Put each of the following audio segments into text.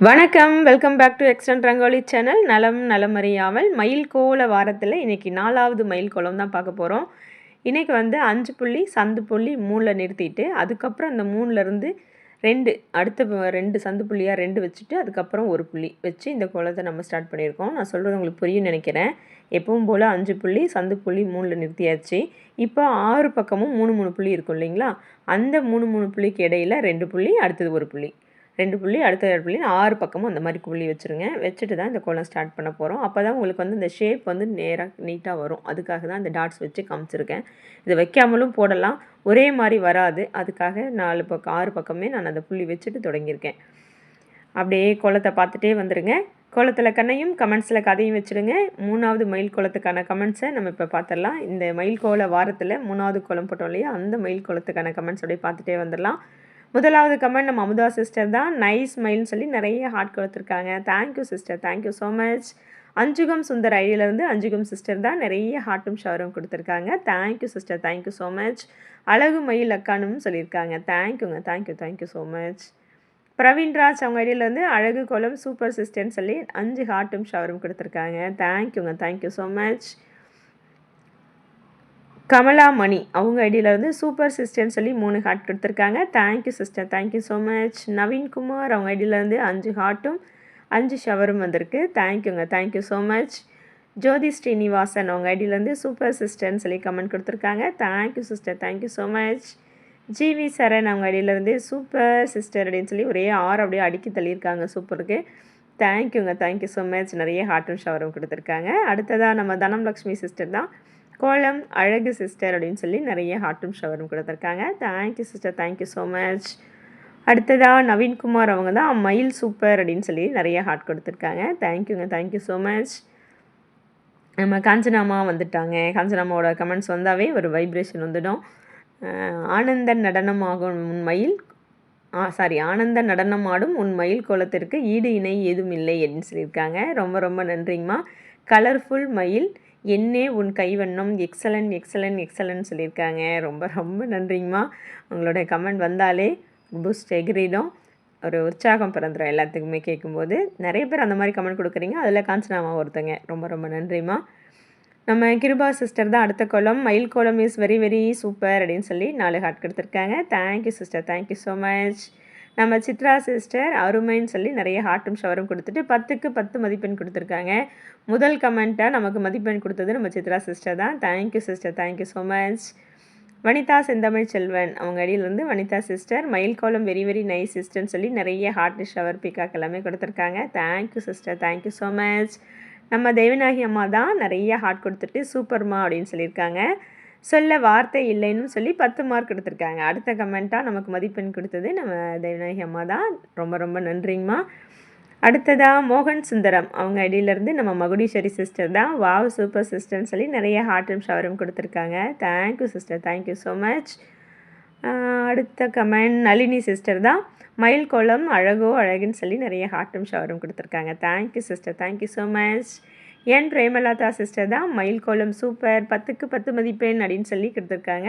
வணக்கம். Welcome back to extend rangoli channel. நலம் நலமறியாமல் மயில் கோல வாரத்தில் இன்றைக்கி 4வது மயில் கோலம் தான் பார்க்க போகிறோம். இன்றைக்கி 5 புள்ளி சந்து புள்ளி 3ல் நிறுத்திட்டு அதுக்கப்புறம் அந்த 3லேருந்து 2 அடுத்த 2 சந்து புள்ளியாக 2 வச்சுட்டு அதுக்கப்புறம் 1 புள்ளி வச்சு இந்த கோலத்தை நம்ம ஸ்டார்ட் பண்ணியிருக்கோம். நான் சொல்கிறது உங்களுக்கு புரியும் நினைக்கிறேன். எப்பவும் போல் 5 புள்ளி சந்து புள்ளி 3ல் நிறுத்தியாச்சு. இப்போ 6 பக்கமும் 3 புள்ளி இருக்கும் இல்லைங்களா? அந்த 3 புள்ளிக்கு இடையில் 2 புள்ளி, அடுத்தது 1 புள்ளி, 2 புள்ளி, அடுத்த 2 புள்ளி, 6 பக்கமும் அந்த மாதிரி புள்ளி வச்சுருங்க. வச்சுட்டு தான் இந்த கோலம் ஸ்டார்ட் பண்ண போகிறோம். அப்போ தான் உங்களுக்கு இந்த ஷேப் நேராக நீட்டாக வரும். அதுக்காக தான் இந்த டாட்ஸ் வச்சு காமிச்சிருக்கேன். இதை வைக்காமலும் போடலாம், ஒரே மாதிரி வராது. அதுக்காக 4 பக்கம் 6 பக்கமே நான் அந்த புள்ளி வச்சுட்டு தொடங்கியிருக்கேன். அப்படியே கோலத்தை பார்த்துட்டே வந்துடுங்க. கோலத்தில் கண்ணையும் கமெண்ட்ஸில் கதையும் வச்சுடுங்க. 3வது மயில் கோலத்துக்கான கமெண்ட்ஸை நம்ம இப்போ பார்த்துடலாம். இந்த மயில் கோல வாரத்தில் 3வது கோலம் போட்டோம் இல்லையா, அந்த மயில் கோலத்துக்கான கமெண்ட்ஸ் அப்படியே பார்த்துட்டே வந்துடலாம். முதலாவது கமெண்ட் நம்ம அமுதா சிஸ்டர் தான். நைஸ் மைல்னு சொல்லி நிறைய ஹார்ட் கொடுத்துருக்காங்க. Thank you sister, thank you so much. Anjugam Sundar ஐடியிலேருந்து அஞ்சுகம் சிஸ்டர் தான் நிறைய ஹார்ட்டும் ஷவரும் கொடுத்துருக்காங்க. Thank you sister, thank you so much. Azhagu Mayil அக்கானும் சொல்லியிருக்காங்க. தேங்க்யூங்க, thank you, thank you so much. Praveenraj அவங்க ஐடியிலேருந்து அழகு கோலம் சூப்பர் சிஸ்டர்னு சொல்லி 5 ஹார்ட்டும் ஷவரும் கொடுத்துருக்காங்க. தேங்க்யூங்க, தேங்க்யூ ஸோ மச். கமலாமணி அவங்க ஐடியிலேருந்து சூப்பர் சிஸ்டர்னு சொல்லி 3 ஹார்ட் கொடுத்துருக்காங்க. Thank you sister, thank you so much. Naveenkumar அவங்க ஐடியிலேருந்து 5 ஹார்ட்டும் 5 ஷவரும் வந்திருக்கு. தேங்க்யூங்க, thank you so much. Jothi Srinivasan அவங்க ஐடியிலேருந்து சூப்பர் சிஸ்டர்னு சொல்லி கமெண்ட் கொடுத்துருக்காங்க. Thank you sister, thank you so much. GV Saran அவங்க ஐடியிலேருந்து சூப்பர் சிஸ்டர் அப்படின்னு சொல்லி ஒரே 6 அப்படியே அடுக்கி தள்ளியிருக்காங்க சூப்பருக்கு. தேங்க்யூங்க, தேங்க்யூ ஸோ மச். நிறைய ஹார்ட்டும் ஷவரும் கொடுத்துருக்காங்க. அடுத்ததாக நம்ம தனம்லக்ஷ்மி சிஸ்டர் தான். கோலம் அழகு சிஸ்டர் அப்படின்னு சொல்லி நிறைய ஹார்ட்டும் ஷவரும் கொடுத்துருக்காங்க. Thank you sister, thank you so much. அடுத்ததாக நவீன்குமார் அவங்க தான் மயில் சூப்பர் அப்படின்னு சொல்லி நிறைய ஹார்ட் கொடுத்துருக்காங்க. தேங்க்யூங்க, தேங்க்யூ ஸோ மச். நம்ம காஞ்சனாமா வந்துட்டாங்க. காஞ்சனாமாவோட கமெண்ட்ஸ் வந்தாவே ஒரு வைப்ரேஷன் வந்துடும். ஆனந்த நடனமாகும் உன் மயில் ஆனந்த நடனம் ஆடும் உன் மயில் கோலத்திற்கு ஈடு இணை ஏதும் இல்லை அப்படின்னு சொல்லியிருக்காங்க. ரொம்ப ரொம்ப நன்றிங்கம்மா. கலர்ஃபுல் மயில் என்னே உன் கைவண்ணம் எக்ஸலன்ட் எக்ஸலன்ட் எக்ஸலன்ட் சொல்லியிருக்காங்க. ரொம்ப ரொம்ப நன்றிங்கம்மா. உங்களோட கமெண்ட் வந்தாலே பூஸ்ட் எகிரிடும், ஒரு உற்சாகம் பிறந்துடும் எல்லாத்துக்குமே கேட்கும்போது. நிறைய பேர் அந்த மாதிரி கமெண்ட் கொடுக்குறீங்க, அதில் காஞ்சனாமா ஒருத்தங்க. ரொம்ப ரொம்ப நன்றிம்மா. நம்ம கிருபா சிஸ்டர் தான் அடுத்த கோலம். மயில் கோலம் இஸ் வெரி வெரி சூப்பர் அப்படின்னு சொல்லி 4 ஹார்ட் கொடுத்துருக்காங்க. Thank you sister, thank you so much. நம்ம சித்ரா சிஸ்டர் அருமைன்னு சொல்லி நிறைய ஹார்ட்டும் ஷவரும் கொடுத்துட்டு 10க்கு 10 மதிப்பெண் கொடுத்துருக்காங்க. முதல் கமெண்ட்டாக நமக்கு மதிப்பெண் கொடுத்தது நம்ம சித்ரா சிஸ்டர் தான். Thank you sister, thank you so much. Vanitha செந்தமிழ் செல்வன் அவங்க அடியிலேருந்து வனிதா சிஸ்டர் மயில் கோலம் வெரி வெரி நைஸ் சிஸ்டர்னு சொல்லி நிறைய ஹார்ட் ஷவர் பிக்காக் எல்லாமே கொடுத்துருக்காங்க. Thank you sister, thank you so much. நம்ம தேவநாயகி அம்மா தான் நிறைய ஹார்ட் கொடுத்துட்டு சூப்பர்மா அப்படின்னு சொல்லியிருக்காங்க. சொல்ல வார்த்தை இல்லைன்னு சொல்லி 10 மார்க் கொடுத்துருக்காங்க. அடுத்த கமெண்ட்டாக நமக்கு மதிப்பெண் கொடுத்தது நம்ம தேவநாயகி அம்மா தான். ரொம்ப ரொம்ப நன்றிங்கம்மா. அடுத்ததாக மோகன் சுந்தரம் அவங்க ஐடியிலேருந்து நம்ம மகுடீஸ்வரி சிஸ்டர் தான். வாவ் சூப்பர் சிஸ்டர்னு சொல்லி நிறைய ஹார்ட்டும் ஷவரும் கொடுத்துருக்காங்க. Thank you sister, thank you so much. அடுத்த கமெண்ட் நளினி சிஸ்டர் தான். மயில் கோலம் அழகோ அழகுன்னு சொல்லி நிறைய ஹார்ட்டும் ஷவரும் கொடுத்துருக்காங்க. Thank you sister, thank you so much. N Premalatha sister தான் மயில் கோலம் சூப்பர் 10க்கு 10 மதிப்பெண் அப்படின்னு சொல்லி கொடுத்துருக்காங்க.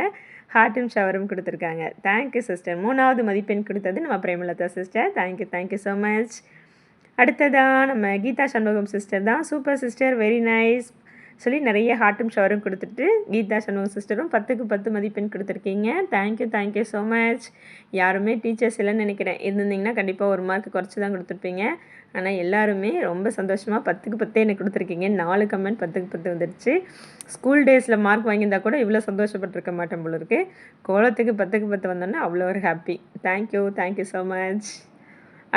ஹார்ட்டும் ஷவரும் கொடுத்துருக்காங்க. Thank you sister. 3வது மதிப்பெண் கொடுத்தது நம்ம Premalatha sister. Thank you, thank you so much. அடுத்ததாக நம்ம கீதா சண்முகம் சிஸ்டர் தான். சூப்பர் சிஸ்டர் வெரி நைஸ் சொல்லி நிறைய ஹார்ட்டும் ஷவரும் கொடுத்துட்டு கீதா சண்முகம் சிஸ்டரும் 10க்கு 10 மதிப்பெண் கொடுத்துருக்கீங்க. Thank you, thank you so much. யாருமே டீச்சர்ஸ் இல்லைன்னு நினைக்கிறேன். இருந்திங்கன்னா கண்டிப்பாக 1 மார்க் குறைச்சி தான் கொடுத்துருப்பீங்க. ஆனால் எல்லாருமே ரொம்ப சந்தோஷமாக 10க்கு 10 எனக்கு கொடுத்துருக்கீங்க. 4 கமெண்ட் 10க்கு 10 வந்துடுச்சு. ஸ்கூல் டேஸில் மார்க் வாங்கியிருந்தால் கூட இவ்வளோ சந்தோஷப்பட்டிருக்க மாட்டேன் போல இருக்குது. கோலத்துக்கு 10க்கு 10 வந்தோன்னா அவ்வளோ ஒரு happy. Thank you, thank you so much.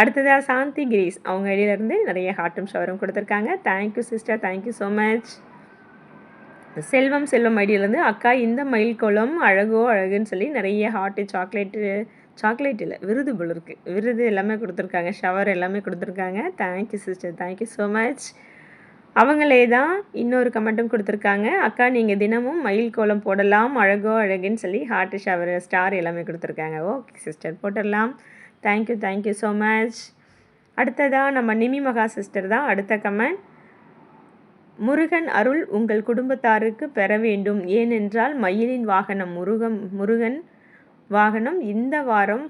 அடுத்ததாக சாந்தி கிரீஸ் அவங்க ஐடியிலேருந்து நிறைய ஹார்ட்டும் ஷவரும் கொடுத்துருக்காங்க. Thank you sister, thank you so much. Selvam Selvam ஐடியிலேருந்து அக்கா இந்த மயில் கோலம் அழகோ அழகுன்னு சொல்லி நிறைய ஹார்ட்டு சாக்லேட் இல்லை விருது போல் இருக்குது, விருது எல்லாமே கொடுத்துருக்காங்க, ஷவர் எல்லாமே கொடுத்துருக்காங்க. Thank you sister, thank you so much. அவங்களே தான் இன்னொரு கமெண்ட்டும் கொடுத்துருக்காங்க. அக்கா நீங்கள் தினமும் மயில் கோலம் போடலாம் அழகோ அழகுன்னு சொல்லி ஹார்ட்டு ஷவர் ஸ்டார் எல்லாமே கொடுத்துருக்காங்க. ஓகே சிஸ்டர், போட்டுடலாம். Thank you, thank you so much. அடுத்ததாக நம்ம நிமி மகா சிஸ்டர் தான் அடுத்த கமெண்ட். முருகன் அருள் உங்கள் குடும்பத்தாருக்கு பெற வேண்டும், ஏனென்றால் மயிலின் வாகனம் முருகன் வாகனம் இந்த வாரம்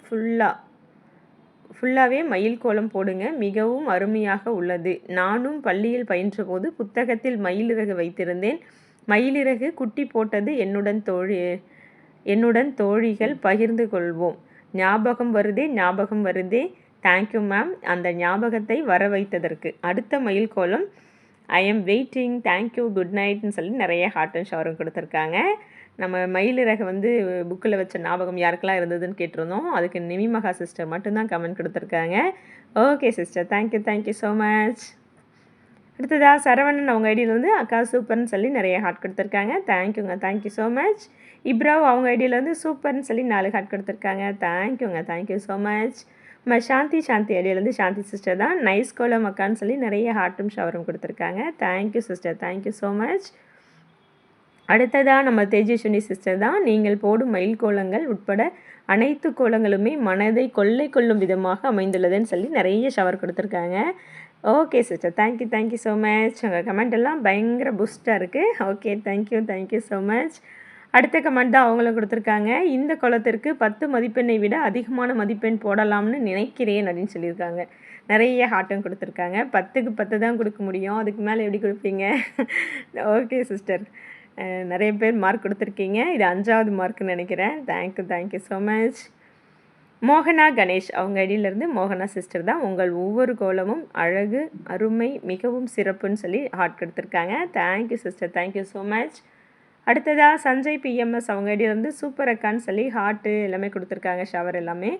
ஃபுல்லாகவே மயில் கோலம் போடுங்க, மிகவும் அருமையாக உள்ளது. நானும் பள்ளியில் பயின்றபோது புத்தகத்தில் மயிலிறகு வைத்திருந்தேன். மயிலிறகு குட்டி போட்டது என்னுடன் தோழிகள் பகிர்ந்து கொள்வோம். ஞாபகம் வருதே. தேங்க்யூ மேம், அந்த ஞாபகத்தை வர வைத்ததற்கு. அடுத்த மயில் கோலம், I am waiting, thank you, good நைட்னு சொல்லி நிறைய ஹார்ட் அண்ட் ஷவரும் கொடுத்துருக்காங்க. நம்ம மயிலிறகு வந்து புக்கில் வச்ச ஞாபகம் யாருக்கெல்லாம் இருந்ததுன்னு கேட்டிருந்தோம். அதுக்கு நிமிமகா சிஸ்டர் மட்டும்தான் கமெண்ட் கொடுத்துருக்காங்க. Okay sister, thank you so much. அடுத்ததாக சரவணன் அவங்க ஐடியிலேருந்து அக்கா சூப்பர்னு சொல்லி நிறைய ஹார்ட் கொடுத்துருக்காங்க. Thank you so much. இப்ராவ் அவங்க ஐடியிலேருந்து சூப்பர்னு சொல்லி 4 ஹார்ட் கொடுத்துருக்காங்க. Thank you so much. நம்ம சாந்தி ஐடியிலேருந்து சாந்தி சிஸ்டர் தான் நைஸ் கோலம் அக்கான்னு சொல்லி நிறைய ஹார்ட்டும் ஷவரும் கொடுத்துருக்காங்க. Thank you sister, thank you so much. அடுத்ததாக நம்ம தேஜஸ்வினி சிஸ்டர் தான், நீங்கள் போடும் மயில் கோலங்கள் உட்பட அனைத்து கோலங்களுமே மனதை கொள்ளை கொள்ளும் விதமாக அமைந்துள்ளதுன்னு சொல்லி நிறைய ஷவர் கொடுத்துருக்காங்க. Okay sister, thank you so much. உங்கள் கமெண்ட் எல்லாம் பயங்கர பூஸ்டாக இருக்குது. Okay, thank you so much. அடுத்த கமெண்ட் தான் அவங்களும் கொடுத்துருக்காங்க. இந்த கோலத்திற்கு 10 மதிப்பெண்ணை விட அதிகமான மதிப்பெண் போடலாம்னு நினைக்கிறேன் அப்படின்னு சொல்லியிருக்காங்க. நிறைய ஹார்ட்டும் கொடுத்துருக்காங்க. 10க்கு 10 தான் கொடுக்க முடியும், அதுக்கு மேலே எப்படி கொடுப்பீங்க? ஓகே சிஸ்டர், நிறைய பேர் மார்க் கொடுத்துருக்கீங்க. இது 5வது மார்க்குன்னு நினைக்கிறேன். Thank you so much. மோகனா கணேஷ் அவங்க ஐடியிலேருந்து மோகனா சிஸ்டர் தான், உங்கள் ஒவ்வொரு கோலமும் அழகு, அருமை, மிகவும் சிறப்புன்னு சொல்லி ஹார்ட் கொடுத்துருக்காங்க. Thank you sister, thank you so much. அடுத்ததாக சஞ்சய் பிஎம்எஸ் அவங்க ஐடியிலேருந்து சூப்பர் அக்கான்னு சொல்லி ஹார்ட்டு எல்லாமே கொடுத்துருக்காங்க, ஷவர் எல்லாமே.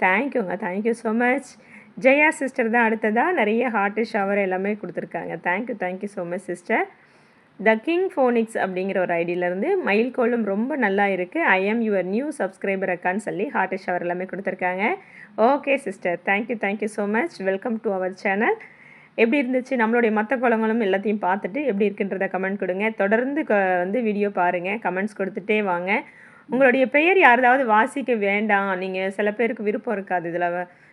Thank you so much. Jaya sister தான் அடுத்ததாக நிறைய ஹார்ட்டு ஷவர் எல்லாமே கொடுத்துருக்காங்க. Thank you so much sister. The king phonics அப்படிங்கிற ஒரு ஐடியிலேருந்து மயில் கோலம் ரொம்ப நல்லா இருக்குது, I am your new subscriber அக்கான்னு சொல்லி ஹார்ட் ஷவர் எல்லாமே கொடுத்துருக்காங்க. Okay sister, thank you so much. Welcome to our channel. எப்படி இருந்துச்சு நம்மளுடைய மற்ற கோலங்களும் எல்லாத்தையும் பார்த்துட்டு எப்படி இருக்குன்றத கமெண்ட் கொடுங்க. தொடர்ந்து வந்து வீடியோ பாருங்கள், கமெண்ட்ஸ் கொடுத்துட்டே வாங்க. உங்களுடைய பெயர் யாராவது வாசிக்க வேண்டாம், நீங்கள் சில பேருக்கு விருப்பம் இருக்காது இதில்,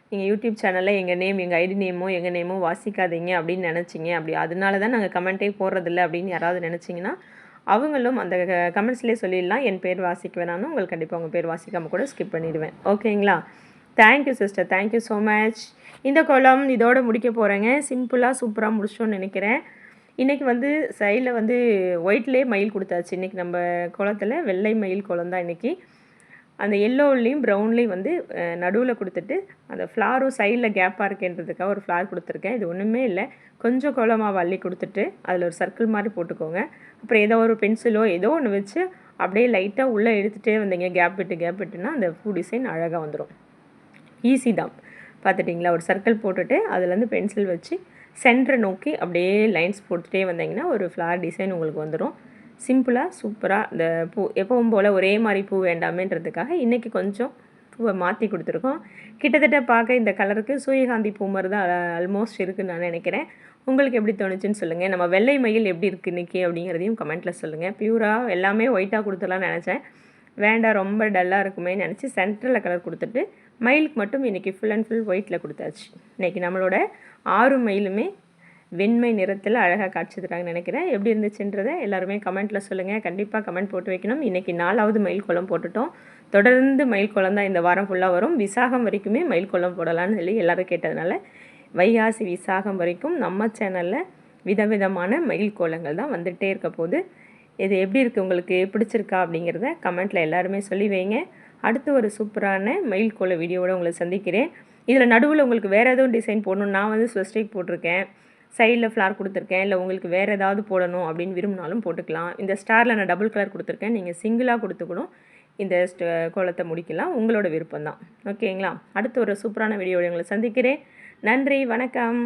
நீங்கள் யூடியூப் சேனலில் எங்கள் ஐடி நேமோ எங்கள் நேமோ வாசிக்காதீங்க அப்படின்னு நினச்சிங்க, அப்படி அதனால தான் நாங்கள் கமெண்ட்டே போடுறதில்ல அப்படின்னு யாராவது நினச்சிங்கன்னா அவங்களும் அந்த கமெண்ட்ஸ்லேயே சொல்லிடலாம், என் பேர் வாசிக்க வேணாம்னு. உங்களுக்கு கண்டிப்பாக உங்கள் பேர் வாசிக்காமல் கூட ஸ்கிப் பண்ணிவிடுவேன். ஓகேங்களா? Thank you sister, thank you so much. இந்த கோலம் இதோடு முடிக்க போகிறேங்க. சிம்பிளாக சூப்பராக முடிச்சோன்னு நினைக்கிறேன். இன்றைக்கி வந்து சைடில் வந்து ஒயிட்லேயே மயில் கொடுத்தாச்சு. இன்றைக்கி நம்ம கோலத்தில் வெள்ளை மயில் கோலம் தான் இன்றைக்கி. அந்த எல்லோவிலையும் ப்ரௌன்லேயும் வந்து நடுவில் கொடுத்துட்டு அந்த ஃப்ளாரும் சைடில் கேப்பாக இருக்குன்றதுக்காக ஒரு ஃப்ளார் கொடுத்துருக்கேன். இது ஒன்றுமே இல்லை, கொஞ்சம் கோலமாவை அள்ளி கொடுத்துட்டு அதில் ஒரு சர்க்கிள் மாதிரி போட்டுக்கோங்க. அப்புறம் ஏதோ ஒரு பென்சிலோ ஏதோ ஒன்று வச்சு அப்படியே லைட்டாக உள்ளே எடுத்துகிட்டே வந்தீங்க, கேப் விட்டுனா அந்த பூ டிசைன் அழகாக வந்துடும். ஈஸி தான், பார்த்துட்டிங்களா? ஒரு சர்க்கிள் போட்டுட்டு அதுலேருந்து பென்சில் வச்சு சென்டரை நோக்கி அப்படியே லைன்ஸ் போட்டுகிட்டே வந்தீங்கன்னா ஒரு ஃப்ளார் டிசைன் உங்களுக்கு வந்துடும். சிம்பிளாக சூப்பராக இந்த பூ எப்பவும் போல் ஒரே மாதிரி பூ வேண்டாமேன்றதுக்காக இன்றைக்கி கொஞ்சம் பூவை மாற்றி கொடுத்துருக்கோம். கிட்டத்தட்ட பார்க்க இந்த கலருக்கு சூரியகாந்தி பூ மாதிரி தான் ஆல்மோஸ்ட் இருக்குதுன்னு நான் நினைக்கிறேன். உங்களுக்கு எப்படி தோணுச்சுன்னு சொல்லுங்கள். நம்ம வெள்ளை மயில் எப்படி இருக்குது இன்றைக்கி அப்படிங்கிறதையும் கமெண்ட்டில் சொல்லுங்கள். பியூராக எல்லாமே ஒயிட்டாக கொடுத்துலான்னு நினச்சேன், வேண்டாம் ரொம்ப டல்லாக இருக்குமே நினச்சி சென்டரில் கலர் கொடுத்துட்டு மயிலுக்கு மட்டும் இன்றைக்கி ஃபுல் அண்ட் ஃபுல் ஒயிட்டில் கொடுத்தாச்சு. இன்றைக்கி நம்மளோட 6 மயிலுமே வெண்மை நிறத்தில் அழகாக காட்சி தராங்கன்னு நினைக்கிறேன். எப்படி இருந்துச்சுன்றதை எல்லாருமே கமெண்ட்டில் சொல்லுங்கள். கண்டிப்பாக கமெண்ட் போட்டு வைக்கணும். இன்றைக்கி 4வது மயில் கோலம் போட்டுட்டோம். தொடர்ந்து மயில் கோலம் தான் இந்த வாரம் ஃபுல்லாக வரும். விசாகம் வரைக்குமே மயில் கோலம் போடலான்னு சொல்லி எல்லோரும் கேட்டதுனால வைகாசி விசாகம் வரைக்கும் நம்ம சேனலில் விதவிதமான மயில் கோலங்கள் தான் வந்துகிட்டே இருக்க போது. இது எப்படி இருக்குது, உங்களுக்கு பிடிச்சிருக்கா அப்படிங்கிறத கமெண்ட்டில் எல்லாருமே சொல்லி வைங்க. அடுத்து ஒரு சூப்பரான மயில் கோல வீடியோவோடு உங்களை சந்திக்கிறேன். இதில் நடுவில் உங்களுக்கு வேறு எதுவும் டிசைன் போடணும், நான் வந்து ஸ்வஸ்டிக் போட்டிருக்கேன், சைடில் ஃப்ளார் கொடுத்துருக்கேன், இல்லை உங்களுக்கு வேறு ஏதாவது போடணும் அப்படின்னு விரும்பினாலும் போட்டுக்கலாம். இந்த ஸ்டாரில் நான் டபுள் கலர் கொடுத்துருக்கேன், நீங்கள் சிங்கிளாக கொடுத்துக்கணும் இந்த கோலத்தை முடிக்கலாம், உங்களோட விருப்பம்தான். ஓகேங்களா? அடுத்து ஒரு சூப்பரான வீடியோவோட உங்களை சந்திக்கிறேன். நன்றி, வணக்கம்.